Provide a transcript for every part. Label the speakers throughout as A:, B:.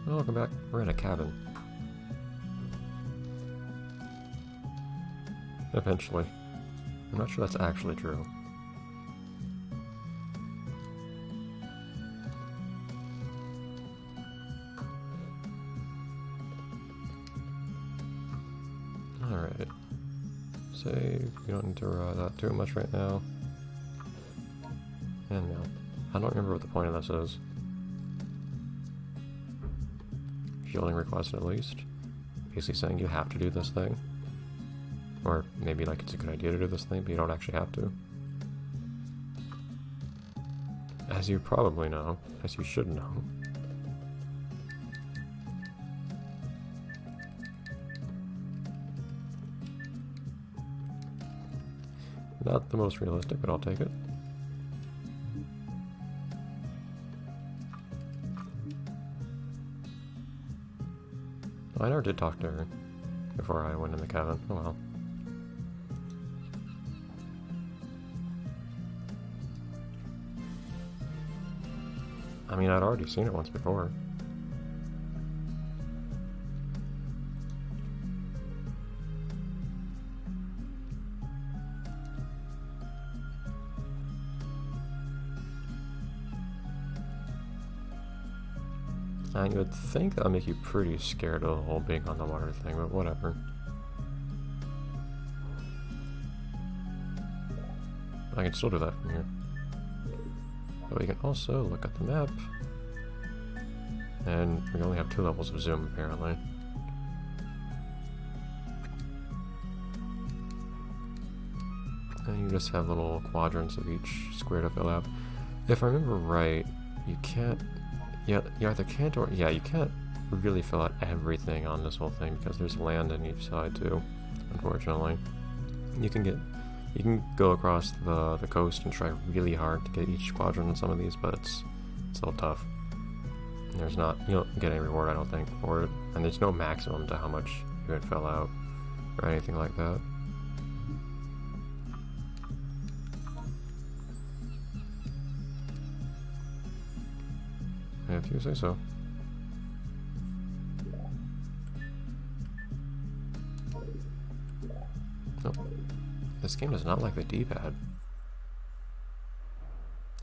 A: Oh, welcome back. We're in a cabin. Eventually. I'm not sure that's actually true. Alright. Save. We don't need to that too much right now. And no. I don't remember what the point of this is. Fielding requested at least. Basically saying you have to do this thing. Or maybe like it's a good idea to do this thing, but you don't actually have to. As you probably know, as you should know. Not the most realistic, but I'll take it. I never did talk to her before I went in the cabin. Oh well. I mean, I'd already seen it once before. And you would think that would make you pretty scared of the whole being on the water thing, but whatever. I can still do that from here. But we can also look at the map. And we only have 2 levels of zoom, apparently. And you just have little quadrants of each square to fill out. If I remember right, you can't... Yeah, you either can't or... Yeah, you can't really fill out everything on this whole thing because there's land on each side too, unfortunately. You can go across the coast and try really hard to get each quadrant on some of these, but it's a little tough. There's not... You don't get any reward, I don't think, for it. And there's no maximum to how much you can fill out or anything like that. If you say so. Nope. This game does not like the D-pad.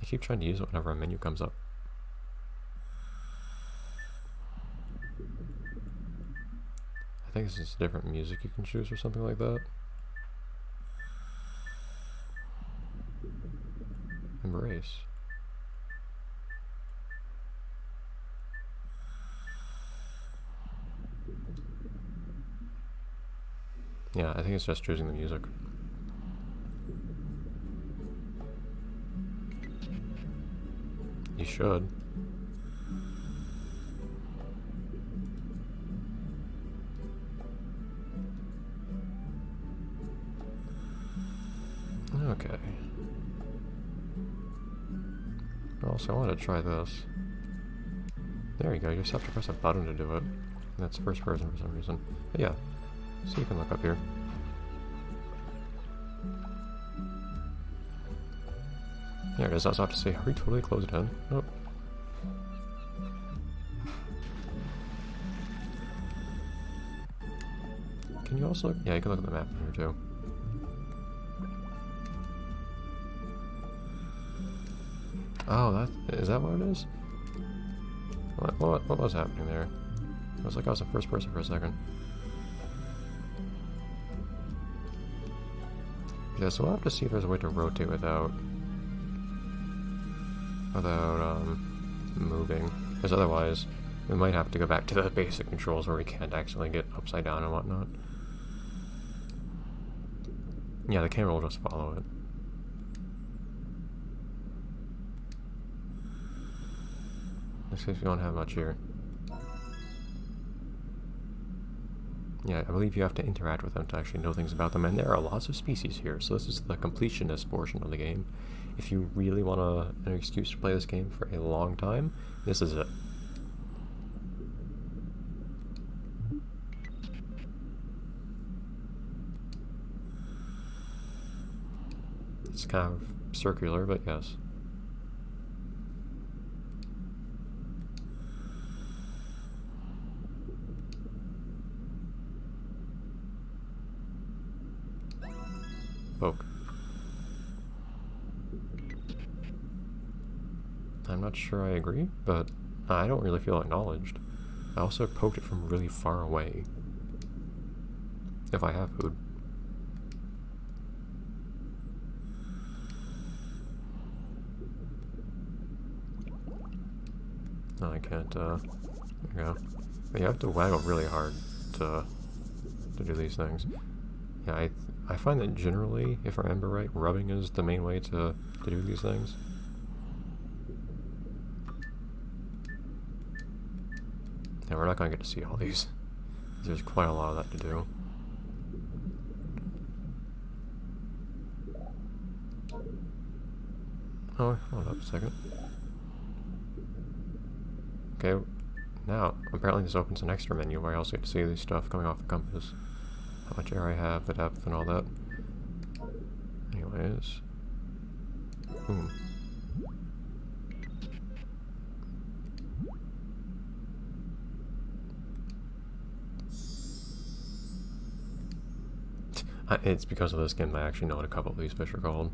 A: I keep trying to use it whenever a menu comes up. I think this is different music you can choose or something like that. Embrace. Yeah, I think it's just choosing the music. You should. Okay. Also, I want to try this. There you go, you just have to press a button to do it. That's first person for some reason. But yeah. So you can look up here. There it is. I was about to say, are we totally closed in? Nope. Can you also... Yeah, you can look at the map here too. Oh, is that what it is? What was happening there? It was like I was in first person for a second. Yeah, so we'll have to see if there's a way to rotate without moving, because otherwise we might have to go back to the basic controls where we can't actually get upside down and whatnot. Yeah, the camera will just follow it. Looks like we don't have much here. Yeah, I believe you have to interact with them to actually know things about them, and there are lots of species here, so this is the completionist portion of the game. If you really want an excuse to play this game for a long time, this is it. It's kind of circular, but yes. not sure I agree, but I don't really feel acknowledged. I also poked it from really far away. If I have food. No, I can't, there you go. But you have to waggle really hard to do these things. Yeah, I find that generally, if I remember right, rubbing is the main way to do these things. Yeah, we're not gonna get to see all these. There's quite a lot of that to do. Oh, hold up a second. Okay, now, apparently this opens an extra menu where I also get to see this stuff coming off the compass. How much air I have, the depth, and all that. Anyways. Boom. It's because of this game I actually know what a couple of these fish are called.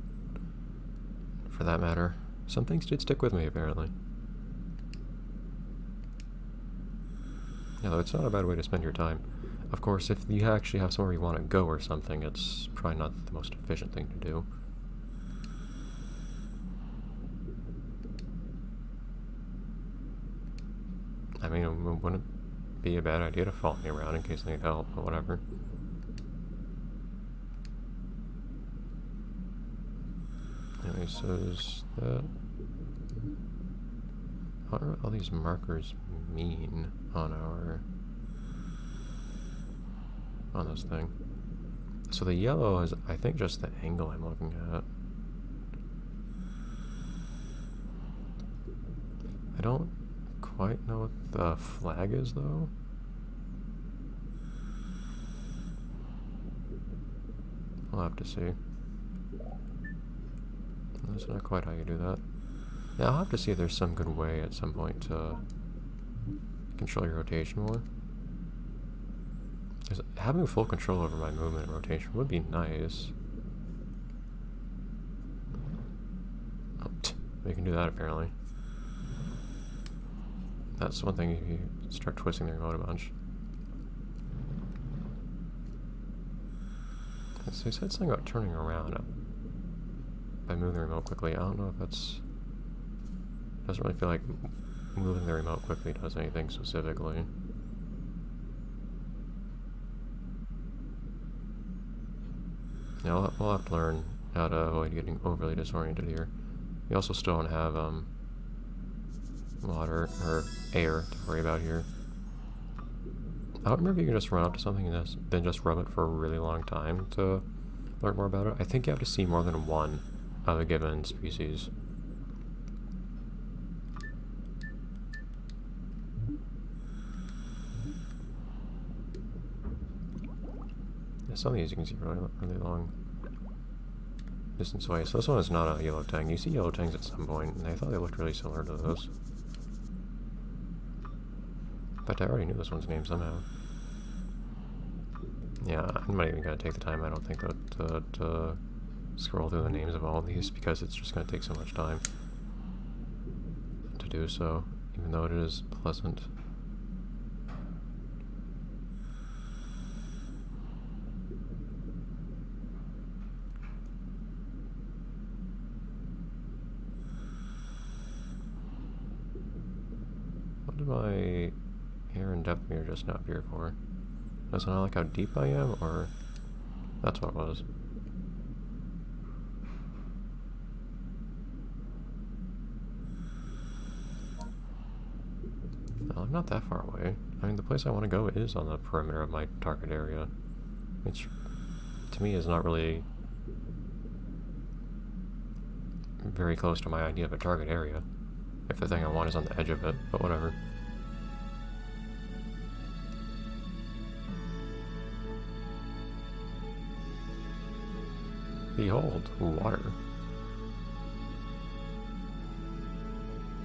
A: For that matter. Some things did stick with me, apparently. Yeah, though it's not a bad way to spend your time. Of course, if you actually have somewhere you want to go or something, it's probably not the most efficient thing to do. I mean, it wouldn't be a bad idea to follow me around in case I need help, but whatever. Anyway, so is that... What do all these markers mean on this thing? So the yellow is, I think, just the angle I'm looking at. I don't quite know what the flag is, though. I'll have to see. That's not quite how you do that. Yeah, I'll have to see if there's some good way at some point to control your rotation more. Because having full control over my movement and rotation would be nice. Oh, we can do that apparently. That's one thing if you start twisting the remote a bunch. So he said something about turning around by moving the remote quickly. I don't know if that's... Doesn't really feel like moving the remote quickly does anything specifically. Yeah, we'll have to learn how to avoid getting overly disoriented here. We also still don't have water or air to worry about here. I don't remember if you can just run up to something and then just rub it for a really long time to learn more about it. I think you have to see more than one of a given species. Yeah, some of these you can see really long distance away. So this one is not a yellow tang. You see yellow tangs at some point, and I thought they looked really similar to those. But I already knew this one's name somehow. Yeah, I'm not even going to take the time, I don't think, to scroll through the names of all of these, because it's just going to take so much time to do so, even though it is pleasant. What did my air and depth meter just not appear for? Does it not like how deep I am, or that's what it was? No, I'm not that far away. I mean, the place I want to go is on the perimeter of my target area, which to me is not really very close to my idea of a target area, if the thing I want is on the edge of it, but whatever. Behold, water.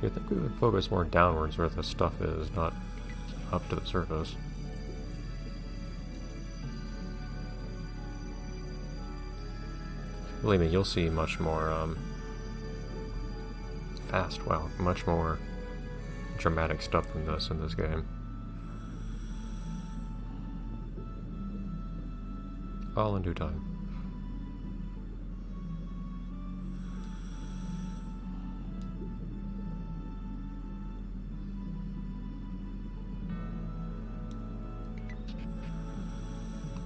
A: You'd think we would focus more downwards where the stuff is, not up to the surface. Believe me, you'll see much more fast. Wow, much more dramatic stuff than this in this game. All in due time.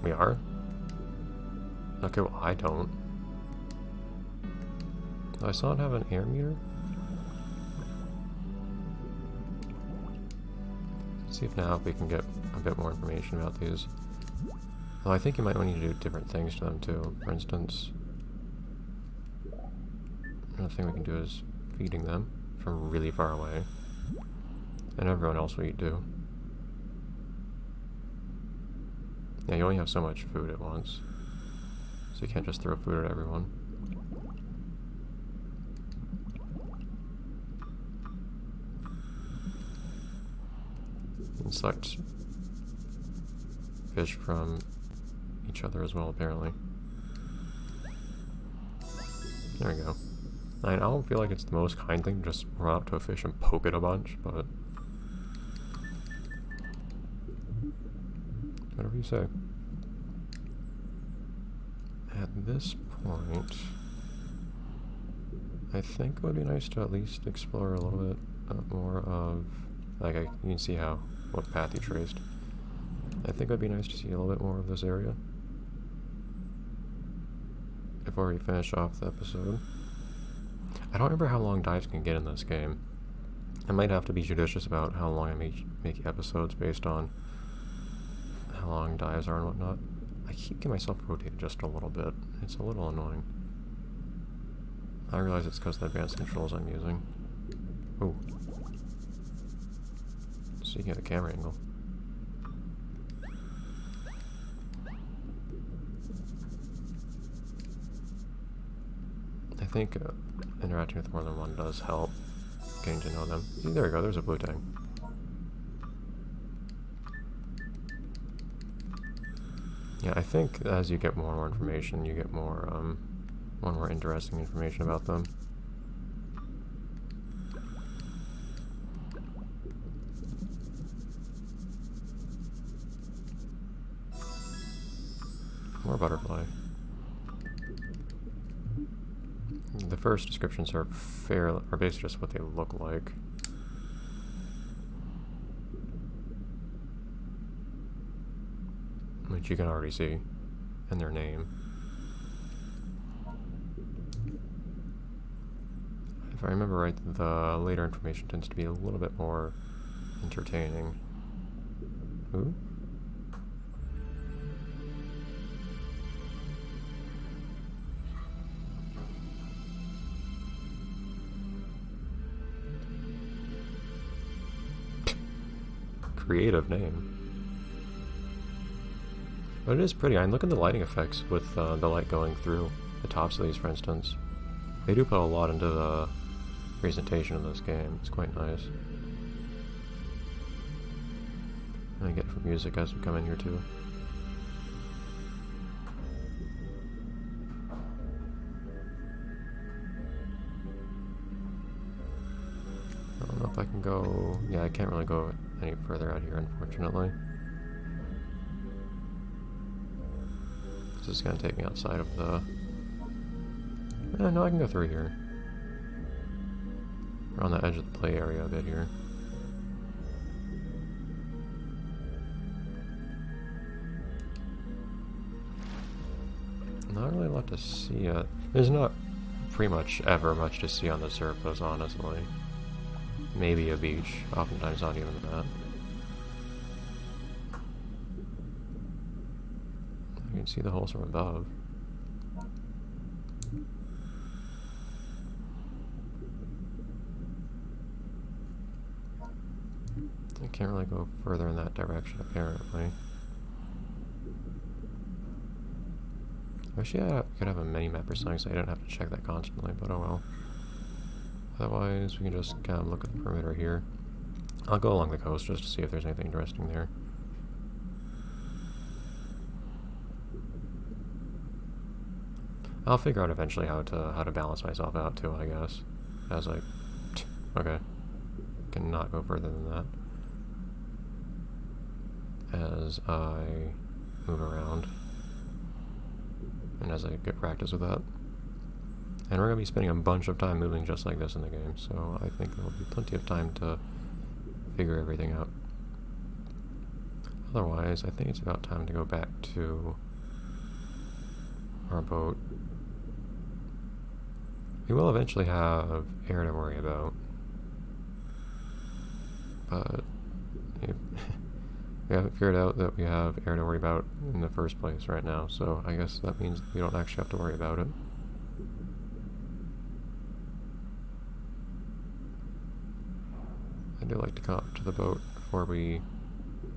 A: We are? Okay, well, I don't. Do I still not have an air meter? Let's see if now if we can get a bit more information about these. Well, I think you might want to do different things to them too. For instance, another thing we can do is feeding them from really far away. And everyone else will eat too. Yeah, you only have so much food at once. So you can't just throw food at everyone. You can select fish from each other as well, apparently. There we go. I don't feel like it's the most kind thing to just run up to a fish and poke it a bunch, but whatever you say. At this point, I think it would be nice to at least explore a little bit more of, like, you can see what path you traced. I think it would be nice to see a little bit more of this area before we finish off the episode. I don't remember how long dives can get in this game. I might have to be judicious about how long I make episodes based on how long dives are and whatnot. I keep getting myself rotated just a little bit. It's a little annoying. I realize it's because of the advanced controls I'm using. Ooh. Speaking of the camera angle. I think interacting with more than one does help getting to know them. See, there we go, there's a blue tang. Yeah, I think as you get more and more information, you get more and more interesting information about them. More butterfly. The first descriptions are basically just what they look like. Which you can already see in their name. If I remember right, the later information tends to be a little bit more entertaining. Ooh. Creative name. But it is pretty. I mean, look at the lighting effects with the light going through the tops of these, for instance. They do put a lot into the presentation of this game. It's quite nice. And I get for music as we come in here too. I don't know if I can go... Yeah, I can't really go any further out here, unfortunately. This is going to take me outside of the... no, I can go through here. We're on the edge of the play area a bit here. Not really a lot to see yet. There's not pretty much ever much to see on the surface, honestly. Maybe a beach. Oftentimes not even that. You can see the holes from above. I can't really go further in that direction, apparently. I wish I could have a mini-map or something so I don't have to check that constantly, but oh well. Otherwise, we can just kind of look at the perimeter here. I'll go along the coast just to see if there's anything interesting there. I'll figure out eventually how to balance myself out too, I guess. As like Okay. Cannot go further than that. As I move around. And as I get practice with that. And we're going to be spending a bunch of time moving just like this in the game, so I think there will be plenty of time to figure everything out. Otherwise, I think it's about time to go back to our boat. We will eventually have air to worry about, but we haven't figured out that we have air to worry about in the first place right now, so I guess that means we don't actually have to worry about it. I do like to come up to the boat before we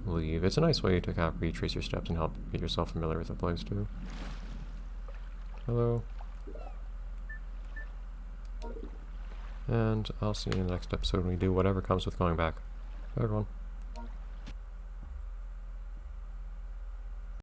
A: leave. It's a nice way to kind of retrace your steps and help get yourself familiar with the place too. Hello. And I'll see you in the next episode when we do whatever comes with going back. Bye everyone.